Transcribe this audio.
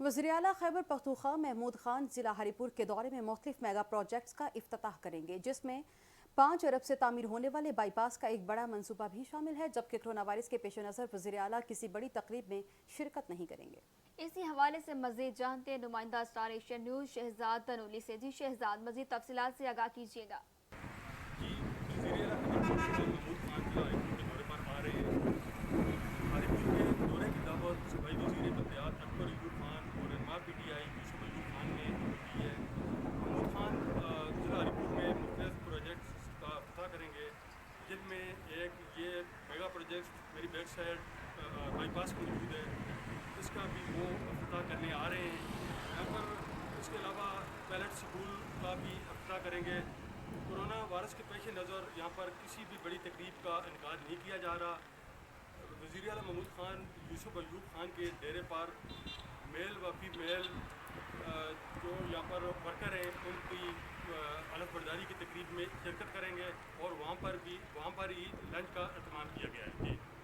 وزیراعلی خیبرپختونخوا محمود ضلع ہری پور کے دورے میں مختلف میگا پروجیکٹس کا افتتاح کریں گے، جس میں 5 ارب سے تعمیر ہونے والے بائی پاس کا ایک بڑا منصوبہ بھی شامل ہے، جبکہ کورونا وائرس کے پیش نظر وزیراعلی کسی بڑی تقریب میں شرکت نہیں کریں گے۔ اسی حوالے سے مزید جانتے ہیں نمائندہ star Asian news Shahzad Tanoli سے۔ جی شہزاد، مزید تفصیلات سے آگاہ کیجیے گا۔ دورے کی دعوت صوبائی وزیر بلدیات اور رہنما پی ٹی آئی خان نے دی ہے۔ محمود خان ضلع ہری پور میں مختلف پروجیکٹس کا افتتاح کریں گے، جن میں ایک یہ میگا پروجیکٹ میری بیک سائڈ بائی پاس موجود ہے، اس کا بھی وہ افتتاح کرنے آ رہے ہیں یہاں پر۔ اس کے علاوہ پیلٹ سکول کا بھی افتتاح کریں گے۔ کورونا وائرس کے پیش نظر یہاں پر کسی بھی بڑی تقریب کا انعقاد نہیں کیا جا رہا۔ وزیراعلی محمود خان کے ڈیرے پر میل و فیمیل جو یہاں پر ورکر ہیں ان کی علف برداری کی تقریب میں شرکت کریں گے، اور وہاں پر ہی لنچ کا